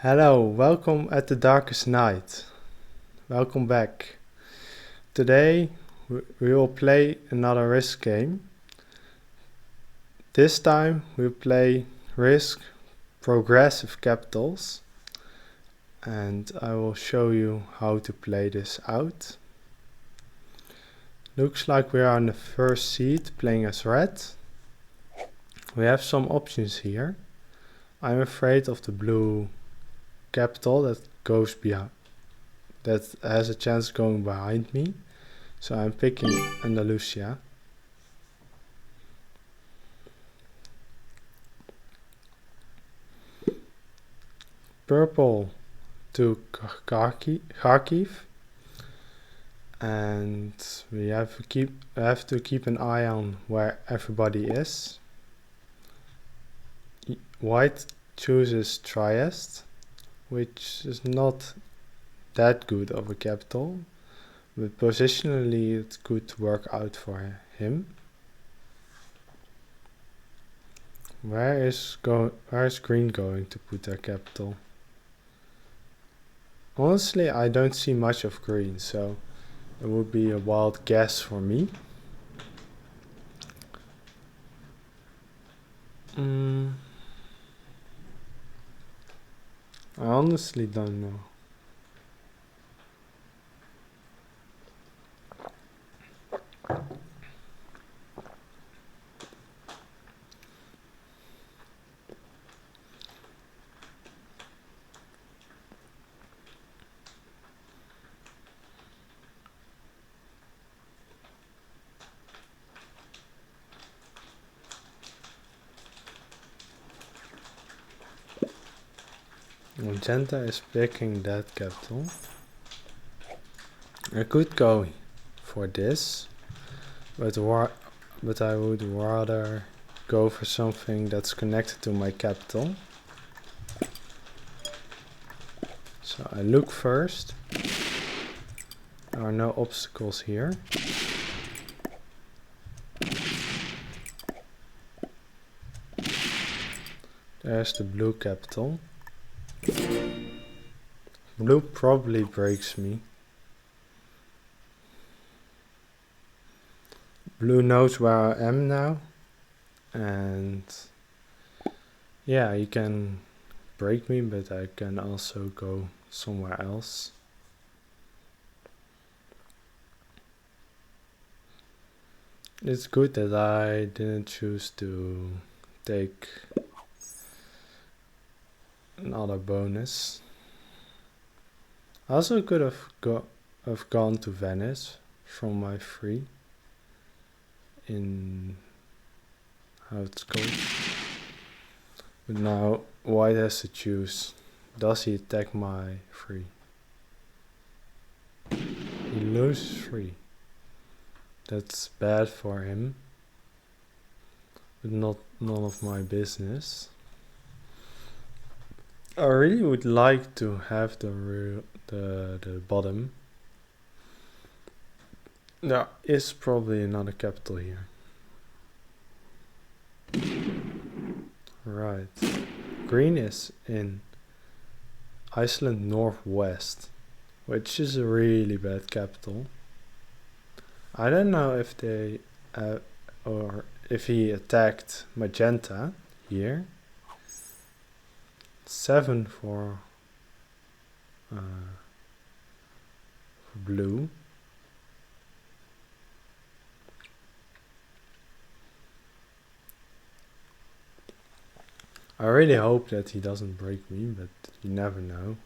Hello, welcome at the darkest night. Welcome back. Today we will play another Risk game. This time we play Risk Progressive Capitals, and I will show you how to play this out. Looks like we are on the first seat playing as red. We have some options here. I'm afraid of the blue capital that goes behind, that has a chance going behind me. So I'm picking Andalusia. Purple to Kharkiv. And we have to keep an eye on where everybody is. White chooses Trieste, which is not that good of a capital, but positionally it could work out for him. Where is green going to put their capital? Honestly, I don't see much of green, so it would be a wild guess for me. I honestly don't know. Magenta is picking that capital. I could go for this, but I would rather go for something that's connected to my capital. So I look first. There are no obstacles here. There's the blue capital. Blue probably breaks me. Blue knows where I am now, and yeah, he can break me, but I can also go somewhere else. It's good that I didn't choose to take another bonus. I also could have gone to Venice from my free in how it's called. But now white has to choose. Does he attack my free? He loses free. That's bad for him, but none of my business. I really would like to have the bottom. There is probably another capital here. Right. Green is in Iceland Northwest, which is a really bad capital. I don't know if they or if he attacked Magenta here. 7 for blue. I really hope that he doesn't break me, but you never know.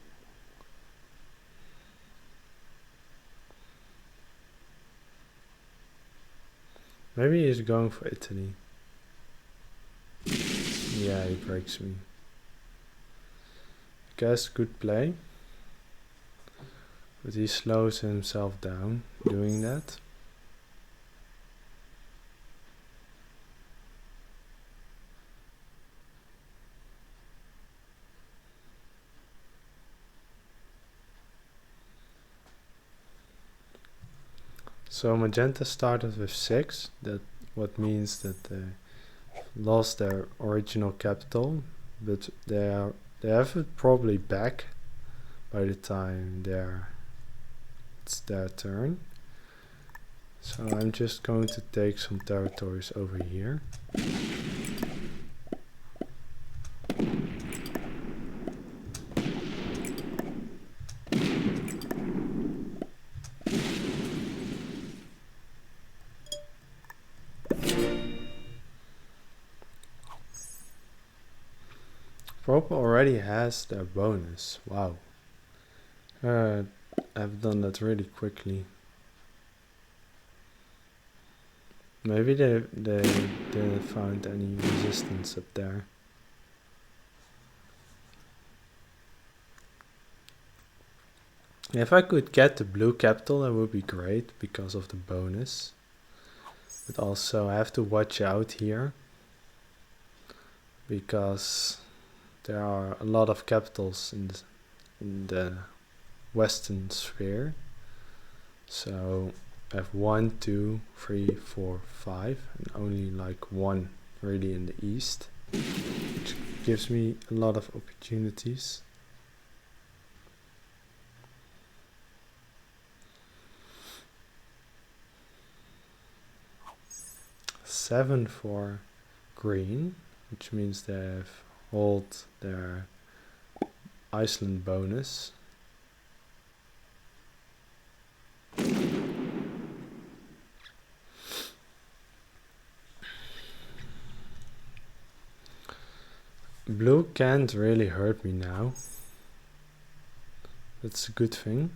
Maybe he's going for Italy. Yeah, he breaks me. Guess good play. But he slows himself down doing that. So Magenta started with 6, what means that they lost their original capital, but they are They have it probably back by the time it's their turn. So I'm just going to take some territories over here. Purple already has their bonus. Wow. I've done that really quickly. Maybe they didn't find any resistance up there. If I could get the blue capital, that would be great because of the bonus. But also I have to watch out here, because there are a lot of capitals in the western sphere. So I have 1, 2, 3, 4, 5, and only like one really in the east, which gives me a lot of opportunities. Seven for green, which means they have hold their Iceland bonus. Blue can't really hurt me now. That's a good thing.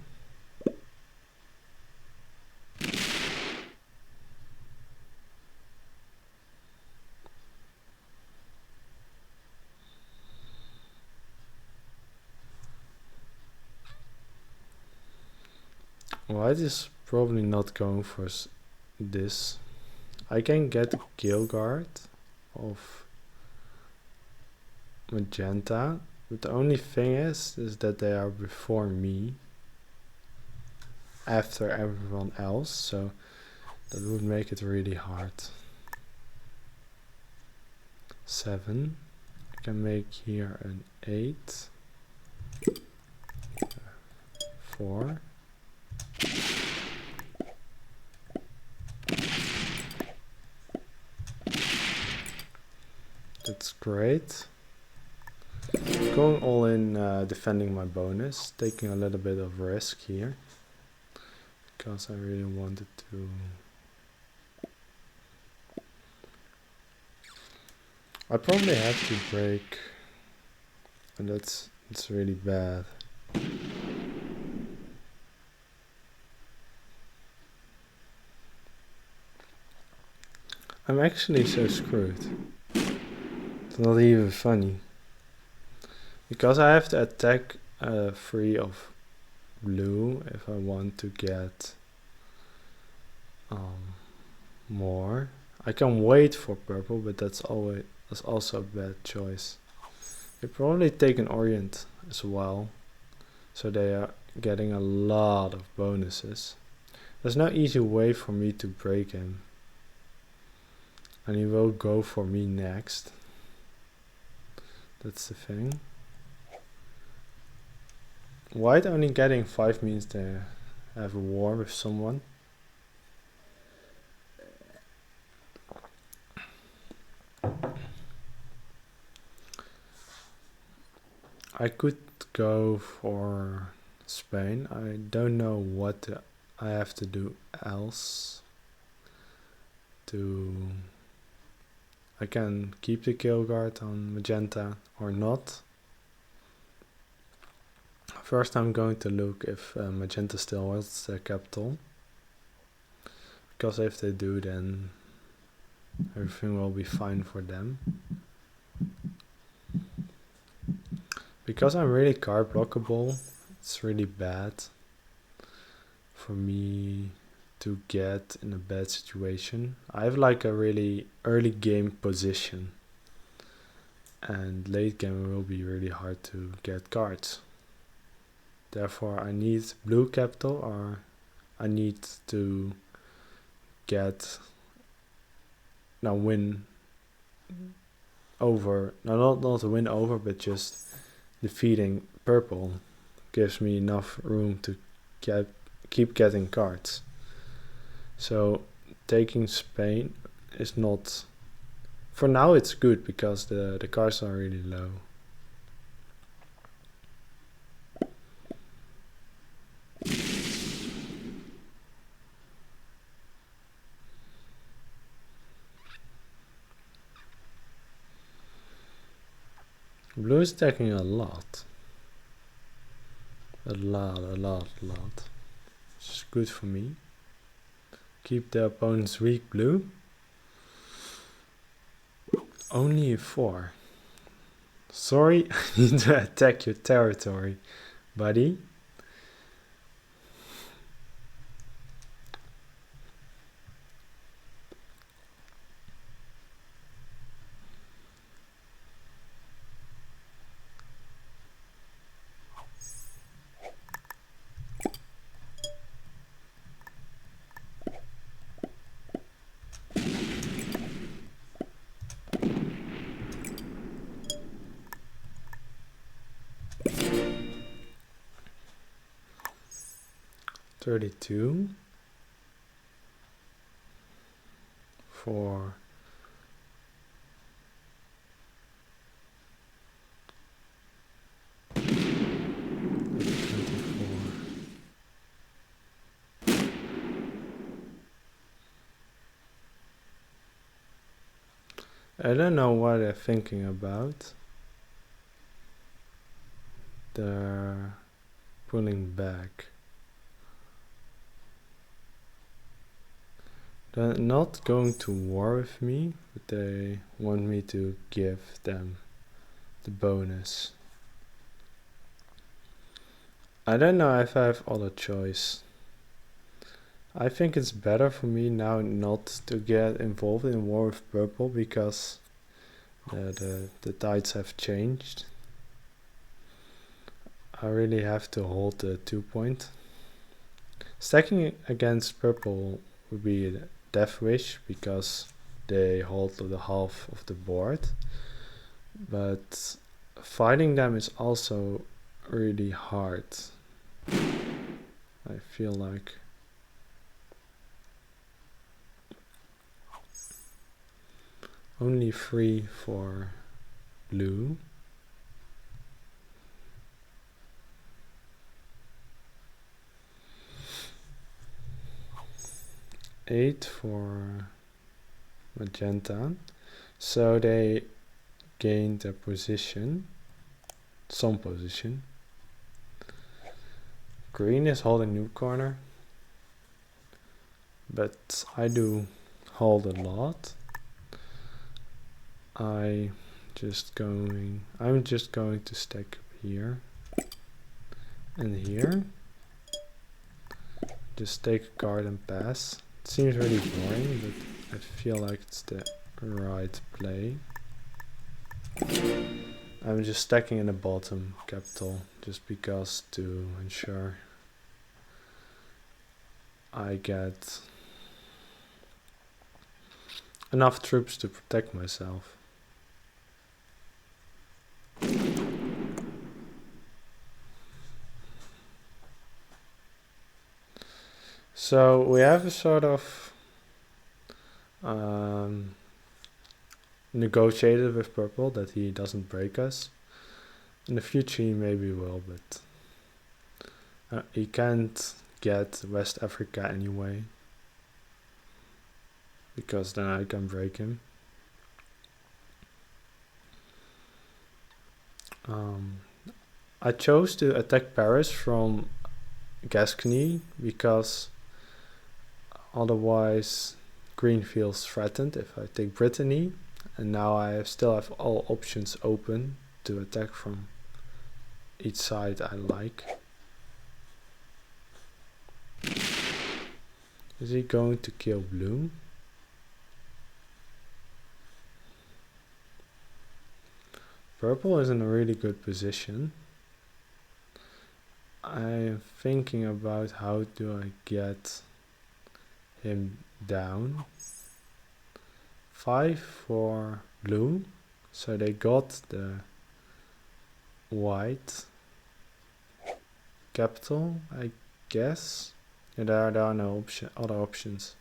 White is probably not going for this. I can get a Gale Guard of magenta, but the only thing is that they are before me, after everyone else, so that would make it really hard. 7. I can make here an 8. 4. That's great. Going all in, defending my bonus, taking a little bit of risk here, because I really wanted to. I probably have to break, and it's really bad. I'm actually so screwed. It's not even funny. Because I have to attack 3 of blue if I want to get more. I can wait for purple, but that's also a bad choice. They probably take an Orient as well, so they are getting a lot of bonuses. There's no easy way for me to break him, and he will go for me next. That's the thing. White only getting 5 means they have a war with someone. I could go for Spain. I don't know what I have to do else to. I can keep the Gale Guard on magenta or not. First I'm going to look if magenta still holds their capital, because if they do, then everything will be fine for them. Because I'm really card blockable, it's really bad for me to get in a bad situation. I have like a really early game position, and late game will be really hard to get cards. Therefore I need blue capital, or I need to win over, not win over, but just defeating purple gives me enough room to keep getting cards. So taking Spain is not... For now it's good because the cards are really low. Blue is attacking a lot. A lot. Which is good for me. Keep the opponent's weak blue. Only a 4. Sorry, I need to attack your territory, buddy. $32 for I don't know what they're thinking about. They're pulling back. They're not going to war with me, but they want me to give them the bonus. I don't know if I have other choice. I think it's better for me now not to get involved in war with purple because the tides have changed. I really have to hold the 2 point. Stacking against purple would be a Death Wish because they hold the half of the board. But fighting them is also really hard. I feel like. Only 3 for blue. $8 for magenta. So they gained a position. Some position. Green is holding new corner. But I do hold a lot. I'm just going to stack here and here. Just take a card and pass. It seems really boring, but I feel like it's the right play. I'm just stacking in the bottom capital just because to ensure I get enough troops to protect myself. So we have a sort of negotiated with purple that he doesn't break us. In the future he maybe will, but he can't get West Africa anyway, because then I can break him. I chose to attack Paris from Gascony because otherwise green feels threatened if I take Brittany, and now I still have all options open to attack from each side I like. Is he going to kill blue? Purple is in a really good position. I am thinking about how do I get him down. 5 for blue, so they got the white capital, I guess. And there are no other options.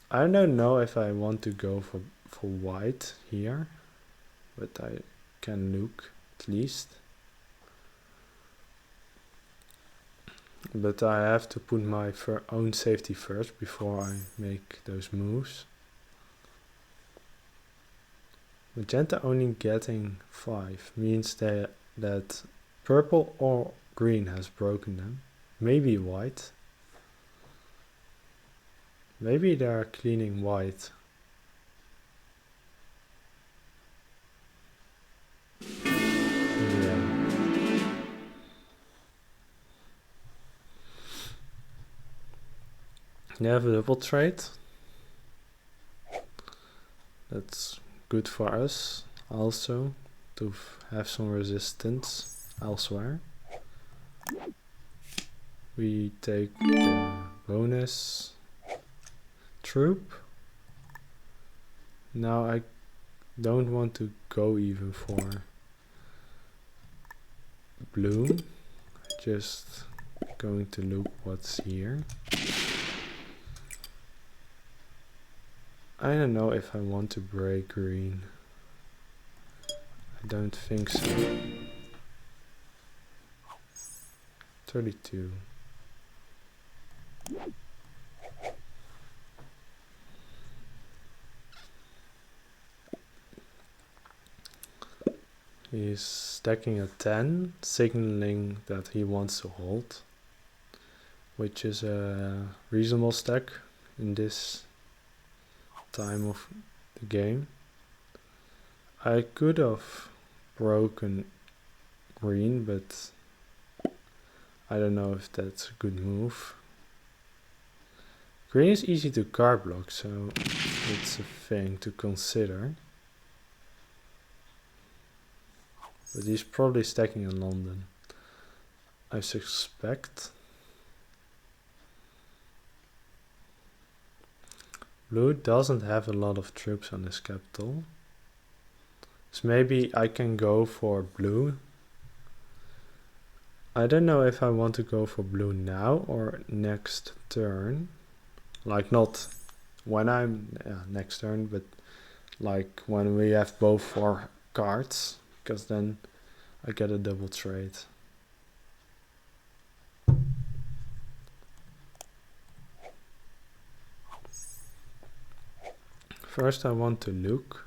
I don't know if I want to go for white here, but I can look at least. But I have to put my own safety first before I make those moves. Magenta only getting 5 means that purple or green has broken them. Maybe white. Maybe they are cleaning white. Yeah. They have a double trade. That's good for us also to have some resistance elsewhere. We take the bonus troop. Now I don't want to go even for blue. Just going to look what's here. I don't know if I want to break green. I don't think so. 32. He's stacking a 10, signaling that he wants to hold, which is a reasonable stack in this time of the game. I could have broken green, but I don't know if that's a good move. Green is easy to card block, so it's a thing to consider. But he's probably stacking in London, I suspect. Blue doesn't have a lot of troops on his capital. So maybe I can go for blue. I don't know if I want to go for blue now or next turn. Like not when I'm next turn, but like when we have both 4 cards, because then I get a double trade. First I want to look.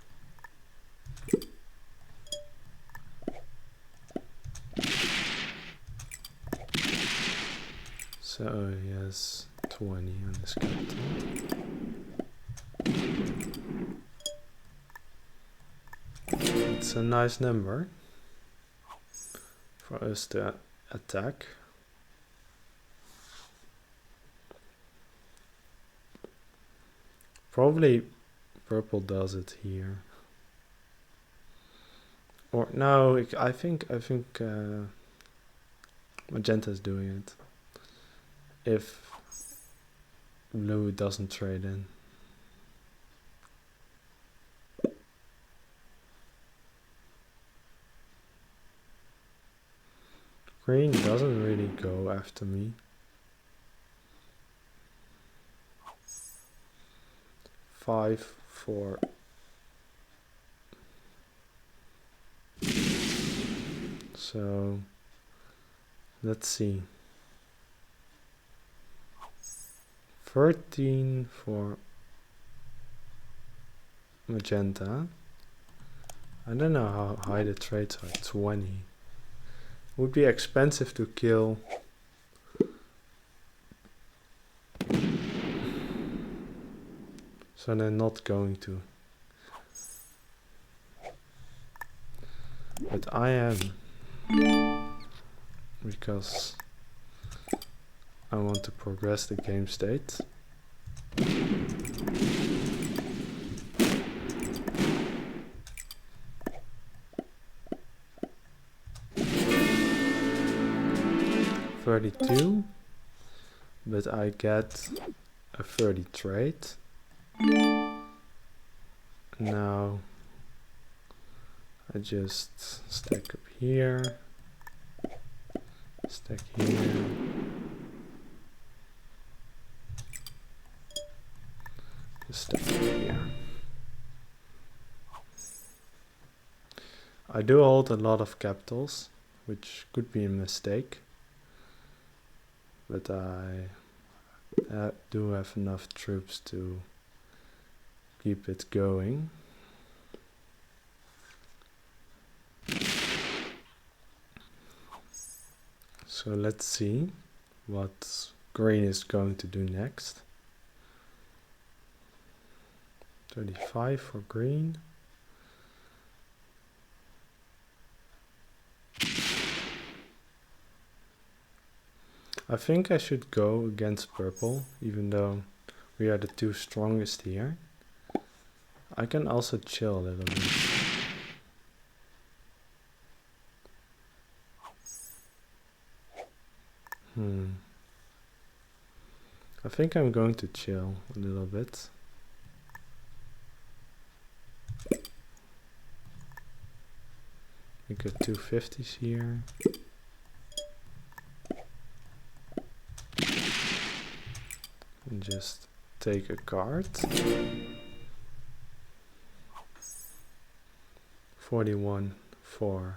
So he has 20 on his capital. It's a nice number for us to attack. Probably purple does it here. Or no, I think magenta is doing it. If blue doesn't trade in. Green doesn't really go after me. Five, 4. So let's see. 13 for magenta. I don't know how high the trades are. 20. Would be expensive to kill. So they're not going to. But I am. Because I want to progress the game state. $32, but I get a 30 trade. Now I just stack up here, stack here, stack up here. I do hold a lot of capitals, which could be a mistake, but I do have enough troops to keep it going. So let's see what green is going to do next. 35 for green. I think I should go against purple, even though we are the two strongest here. I can also chill a little bit. I think I'm going to chill a little bit. We got 250s here. And just take a card. 41 for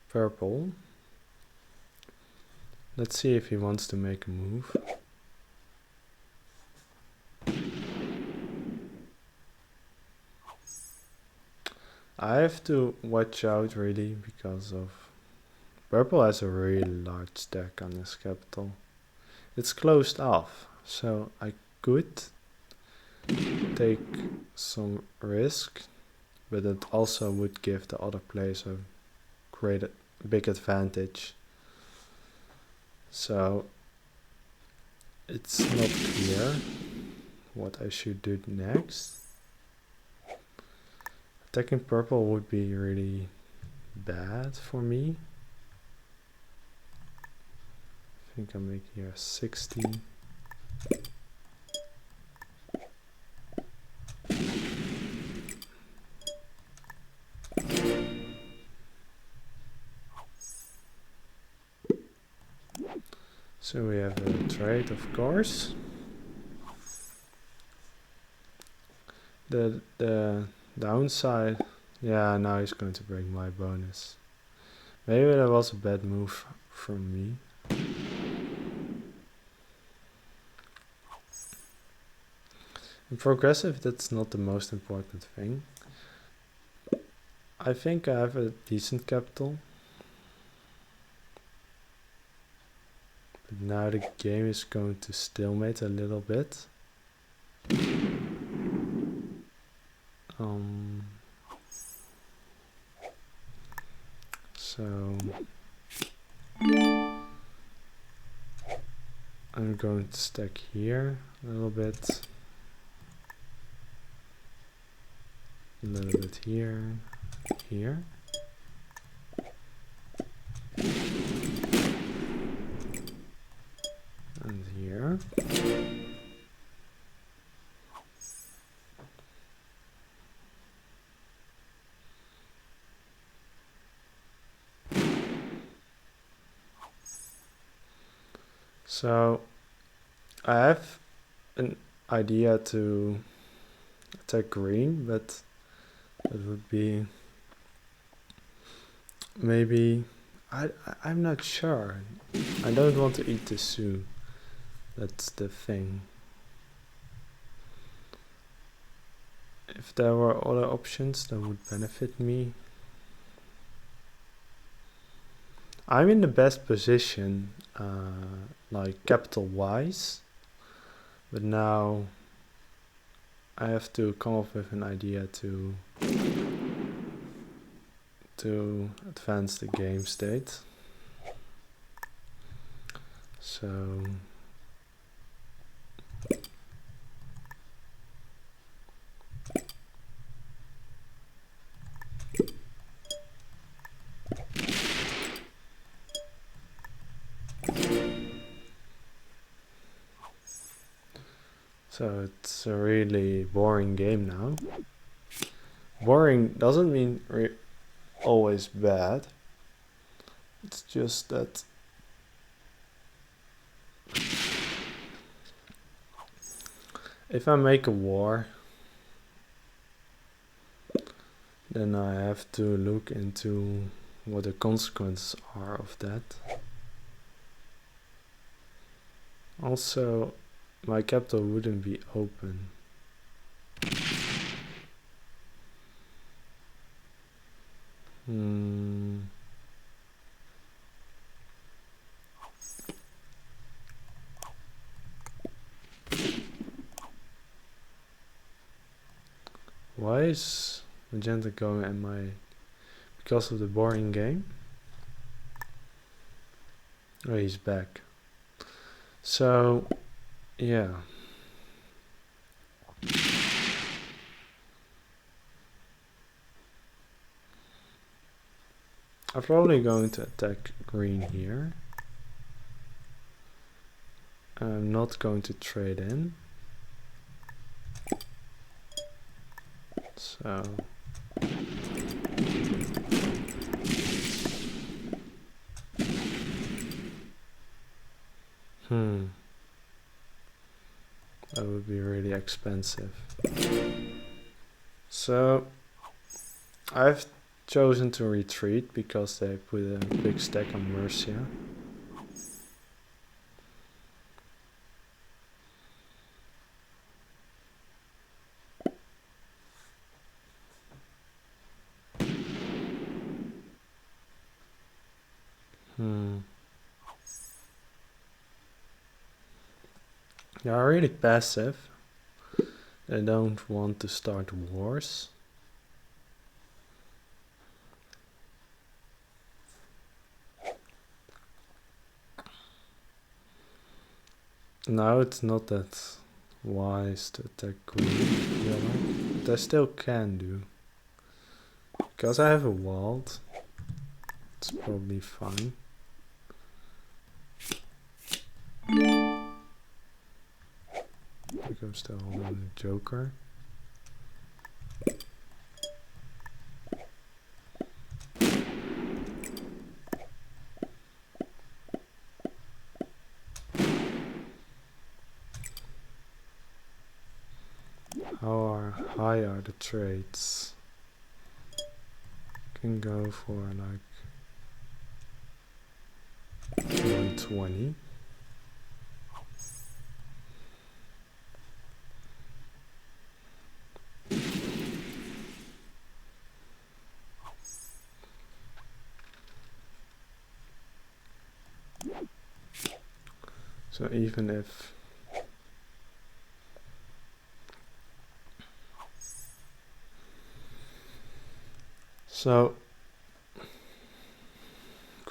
purple. Let's see if he wants to make a move. I have to watch out really because of purple has a really large stack on his capital. It's closed off, so I could take some risk, but it also would give the other players a big advantage. So it's not clear what I should do next. Attacking purple would be really bad for me. I think I'll make here 60. So we have a trade, of course. The downside, yeah, now he's going to break my bonus. Maybe that was a bad move from me. In progressive, that's not the most important thing. I think I have a decent capital. But now the game is going to stalemate a little bit. So I'm going to stack here a little bit. A little bit here, here. And here. So I have an idea to attack green, but it would be maybe I'm not sure. I don't want to eat the zoo. That's the thing. If there were other options that would benefit me. I'm in the best position, like capital wise, but now I have to come up with an idea to advance the game state. So it's a really boring game now. Boring doesn't mean always bad. It's just that if I make a war, then I have to look into what the consequences are of that. Also, my capital wouldn't be open. Why is Magenta going at my... because of the boring game? Oh, he's back. So, yeah. I'm probably going to attack green here. I'm not going to trade in. So... that would be really expensive. So I've chosen to retreat because they put a big stack on Mercia. They are really passive. They don't want to start wars. Now it's not that wise to attack green yellow, but I still can do. Because I have a walled, it's probably fine. I'm still holding the Joker. How high are the trades? Can go for like 120. So even if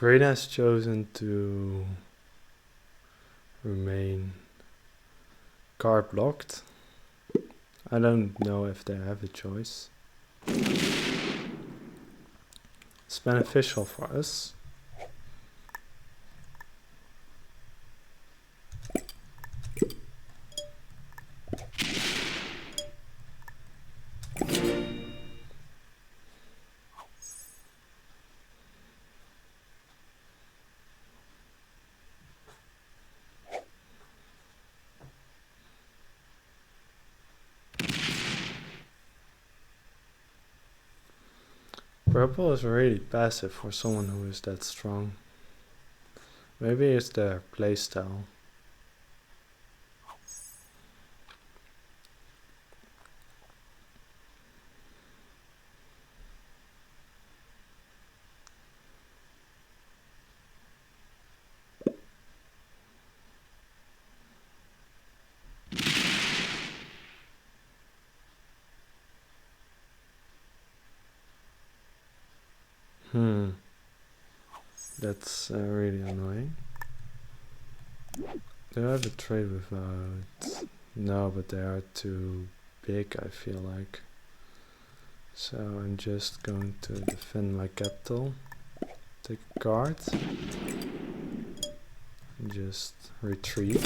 Green has chosen to remain card blocked. I don't know if they have a choice. It's beneficial for us. Purple is really passive for someone who is that strong. Maybe it's their playstyle. That's really annoying. Do I have a trade without? No, but they are too big, I feel like. So I'm just going to defend my capital. Take a card. And just retreat.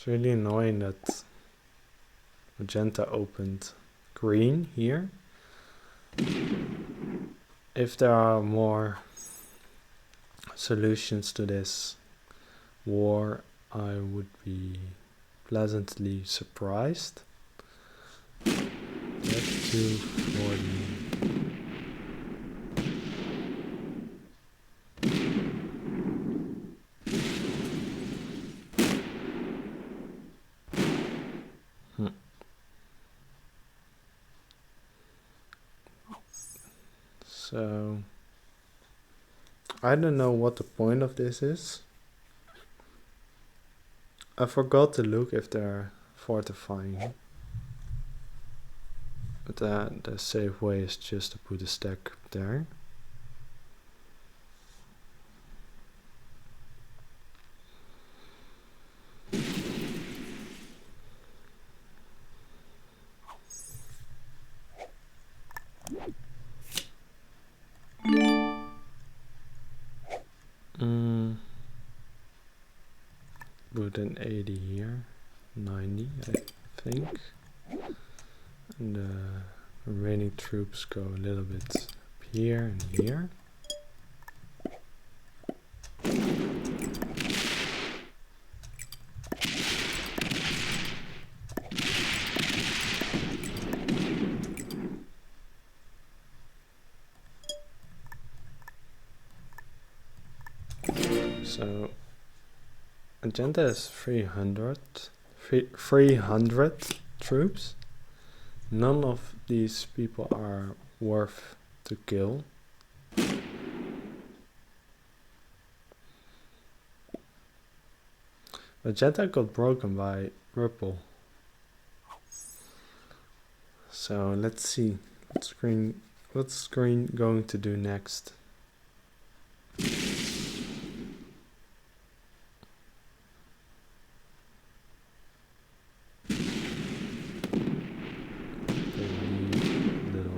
It's really annoying that magenta opened green here. If there are more solutions to this war, I would be pleasantly surprised. That's 240. So I don't know what the point of this is. I forgot to look if they're fortifying. But the safe way is just to put a stack there. Put an 80 here, 90 I think. And the remaining troops go a little bit up here and here. So magenta is 300 troops. None of these people are worth to kill. Magenta got broken by purple. So let's see what's green going to do next.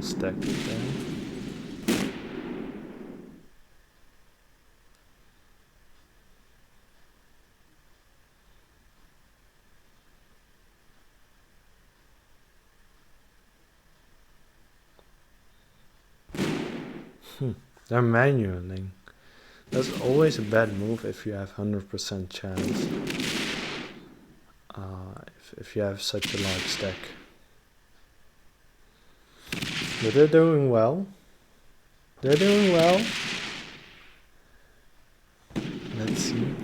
Stack it there. They're manualing. That's always a bad move if you have 100% chance. If you have such a large stack. But they're doing well. They're doing well. Let's see.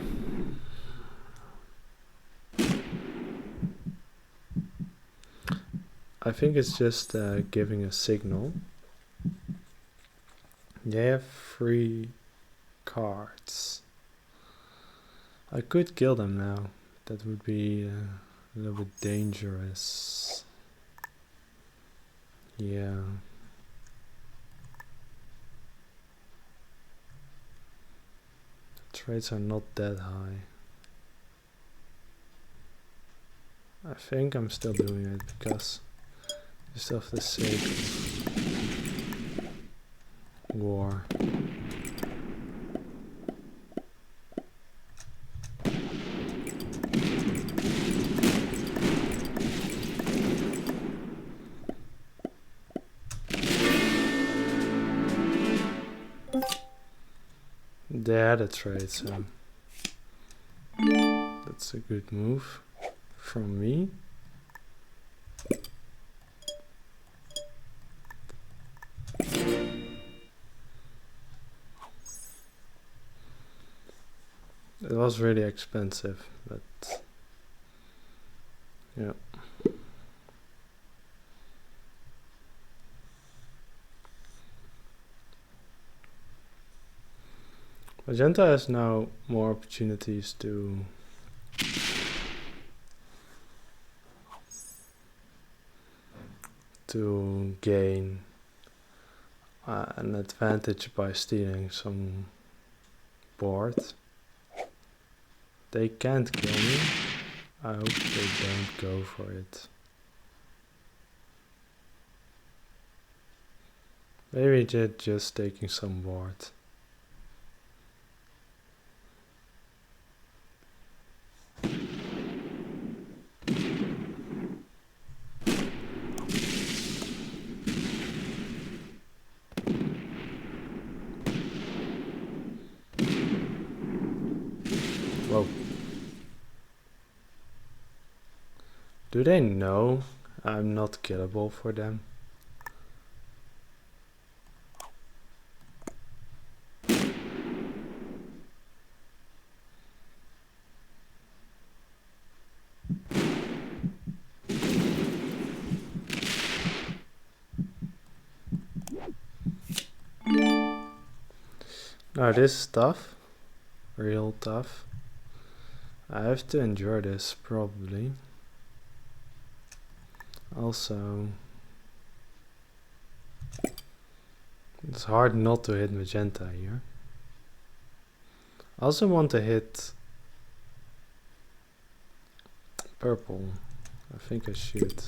I think it's just giving a signal. They have 3 cards. I could kill them now. That would be a little bit dangerous. Yeah. The trades are not that high. I think I'm still doing it because just of the sake of war. They had a trade, so that's a good move from me. It was really expensive, but yeah. Magenta has now more opportunities to gain an advantage by stealing some board. They can't kill me. I hope they don't go for it. Maybe they're just taking some board. Do they know I'm not killable for them? No, this is tough. Real tough. I have to endure this, probably. Also, it's hard not to hit magenta here. I also want to hit purple. I think I should.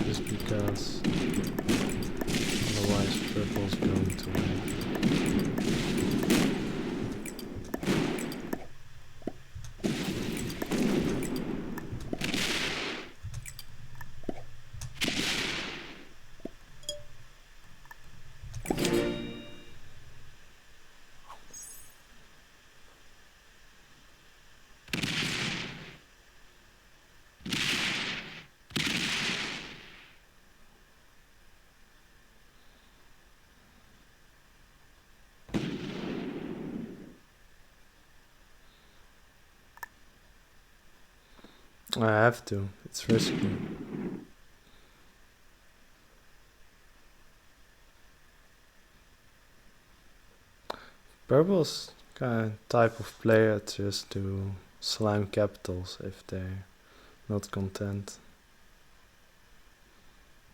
Just because otherwise purple's going to win. I have to. It's risky. Purple's kind of type of player just to slime capitals if they're not content.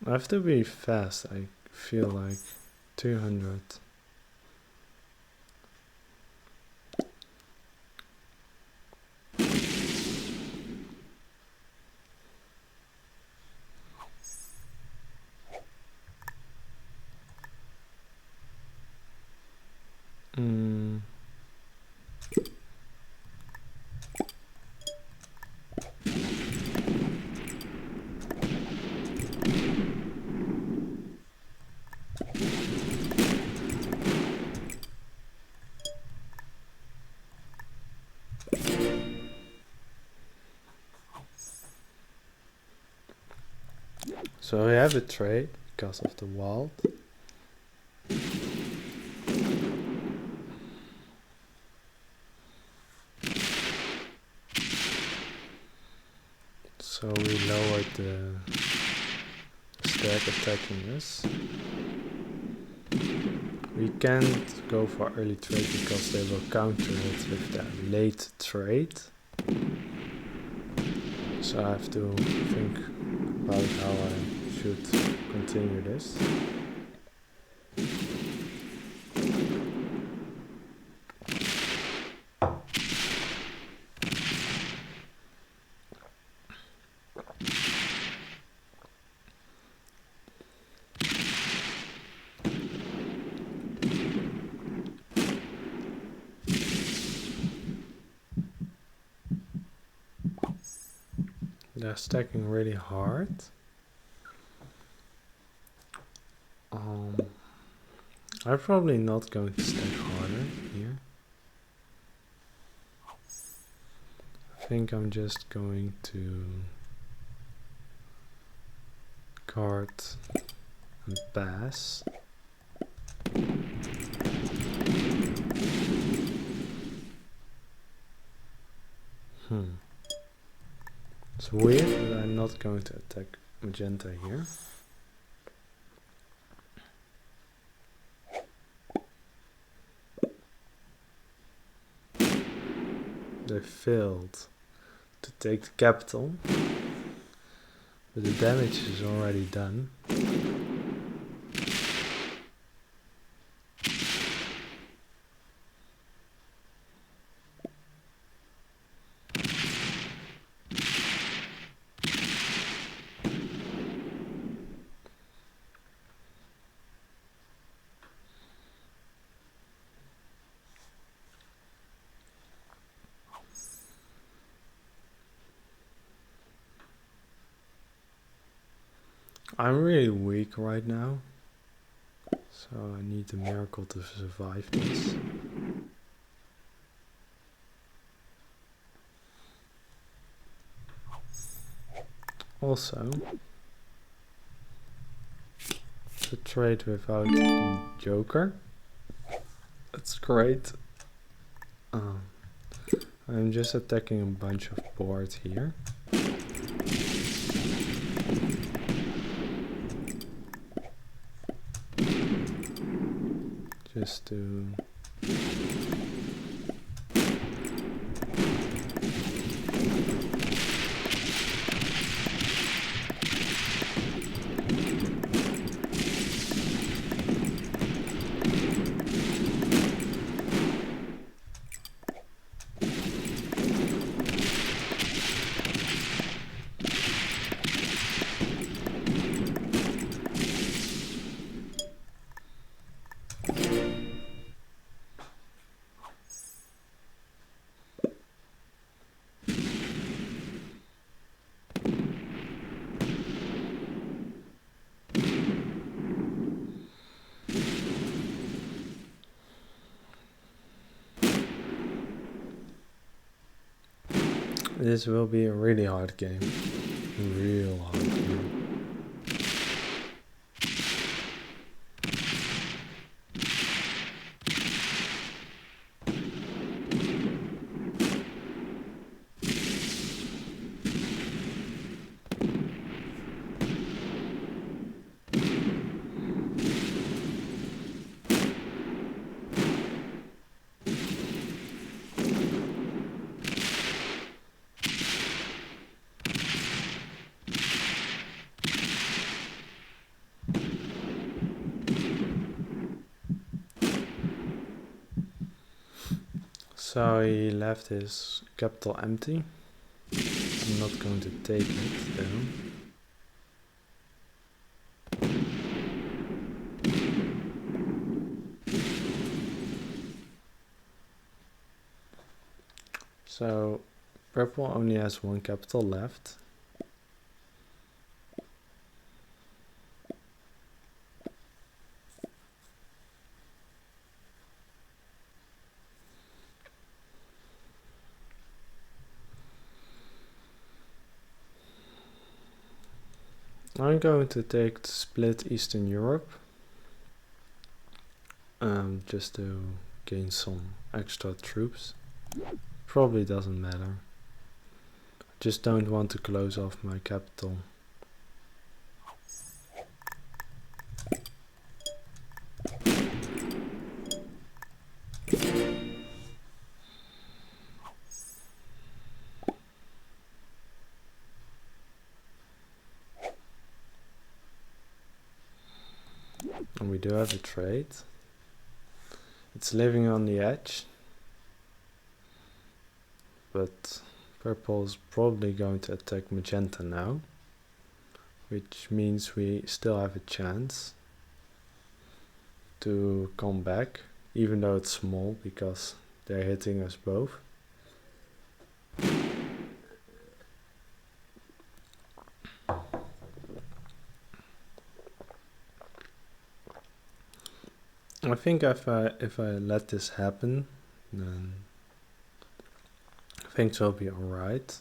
I have to be fast. I feel like 200. So we have a trade because of the wall. So we lowered the stack attacking us. We can't go for early trade because they will counter it with the late trade. So I have to think about how I should continue this. They're stacking really hard. I'm probably not going to stack harder here. I think I'm just going to card and pass. It's weird, but I'm not going to attack magenta here. They failed to take the capital, but the damage is already done. I'm really weak right now, So I need a miracle to survive this. Also, to trade without Joker. That's great. I'm just attacking a bunch of boards here. Just to this will be a really hard game. Real hard game. So he left his capital empty. I'm not going to take it though. So purple only has one capital left. I'm going to take split Eastern Europe, just to gain some extra troops. Probably doesn't matter. Just don't want to close off my capital. And we do have a trade. It's living on the edge. But purple is probably going to attack magenta now. Which means we still have a chance to come back. Even though it's small because they're hitting us both. I think if I let this happen, then things will be alright.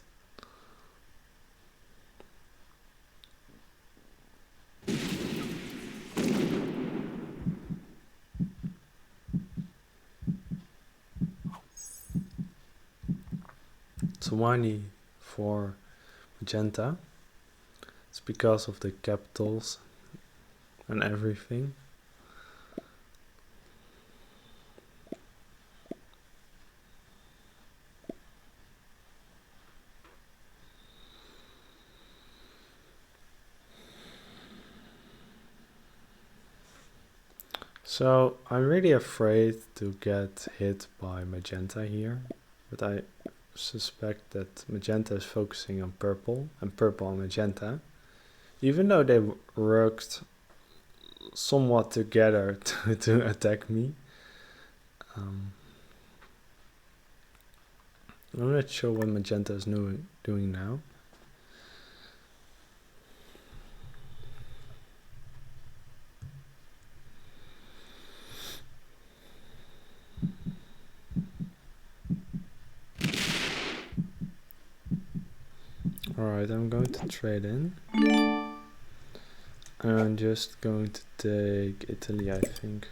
It's 1e for magenta. It's because of the capitals and everything. So I'm really afraid to get hit by magenta here, but I suspect that magenta is focusing on purple and purple on magenta, even though they worked somewhat together to attack me. I'm not sure what magenta is doing now. Alright, I'm going to trade in. I'm just going to take Italy, I think.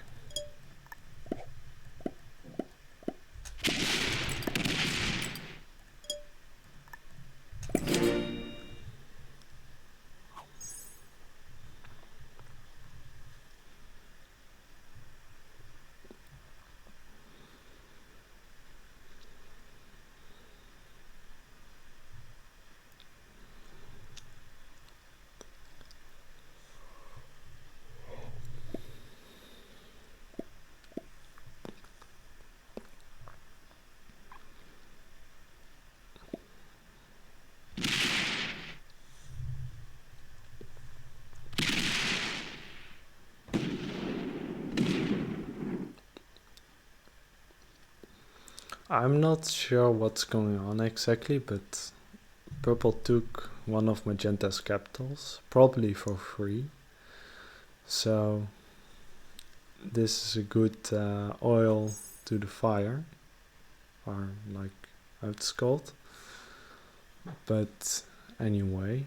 I'm not sure what's going on exactly, but purple took one of magenta's capitals, probably for free. So this is a good oil to the fire, or like how it's called. But anyway.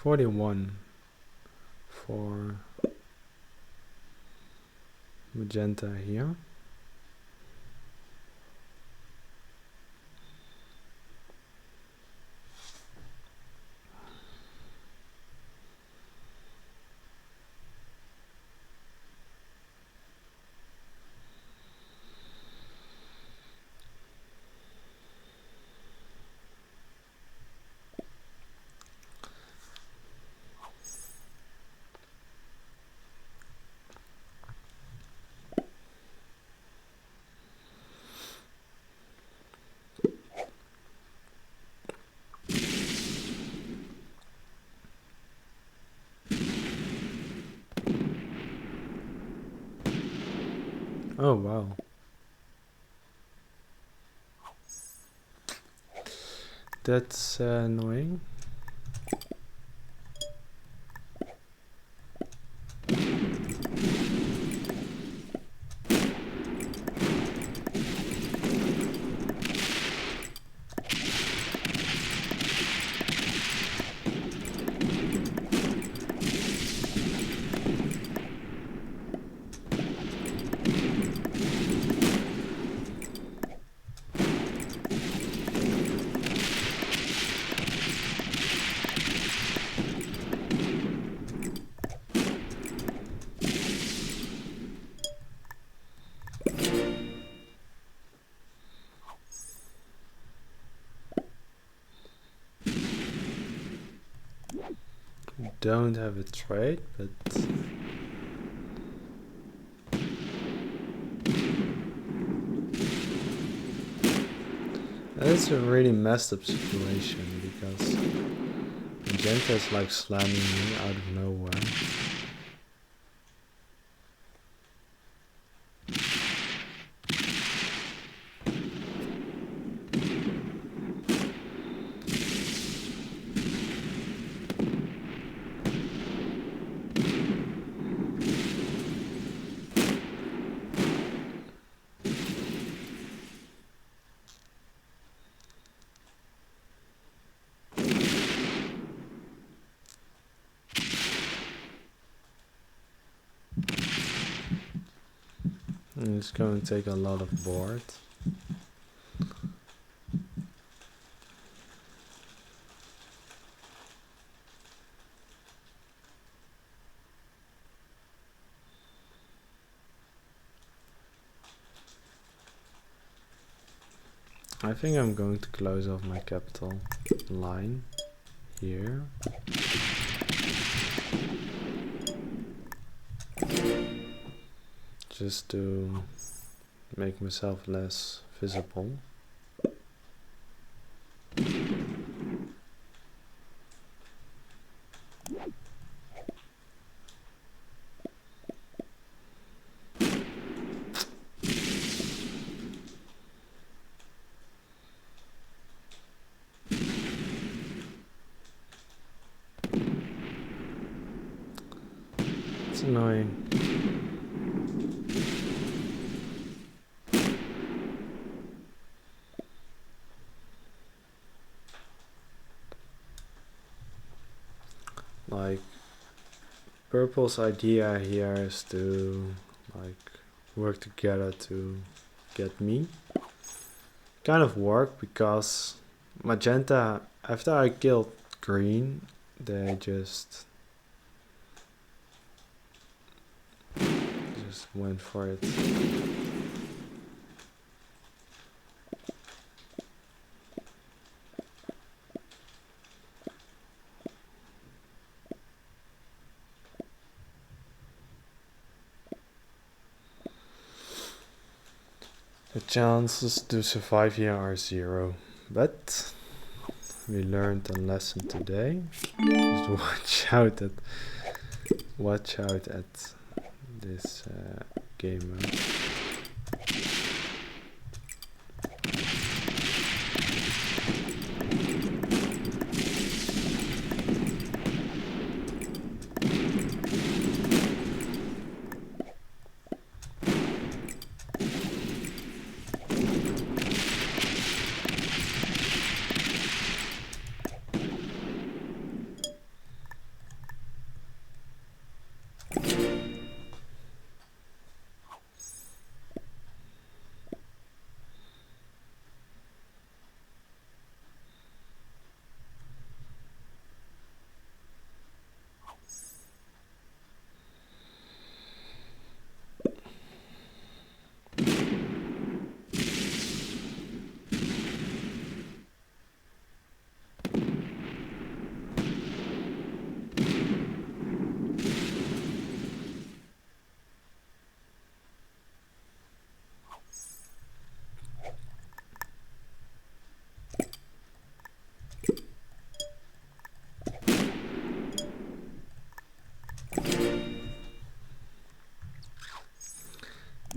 $41 for magenta here. Oh wow. That's annoying. Don't have a trade, but that's a really messed up situation because magenta is like slamming me out of nowhere. And it's going to take a lot of board. I think I'm going to close off my capital line here. Just to make myself less visible. It's annoying. Like, Purple's idea here is to like work together to get me. Kind of work because Magenta, after I killed Green, they just went for it. The chances to survive here are 0, but we learned a lesson today. Just watch out at this game mode.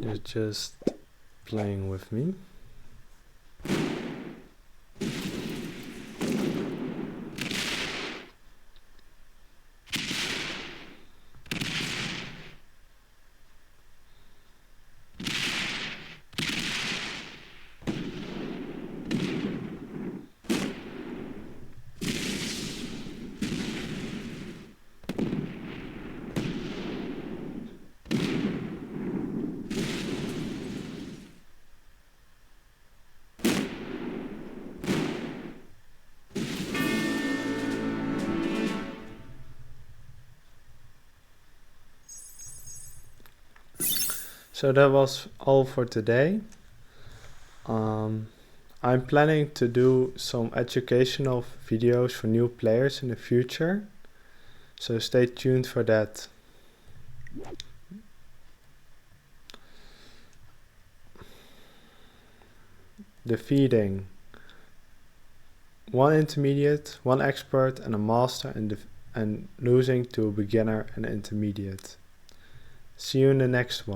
You're just playing with me. So that was all for today. I'm planning to do some educational videos for new players in the future, so stay tuned for that. Defeating 1 intermediate, 1 expert and a master, and losing to a beginner and intermediate. See you in the next one.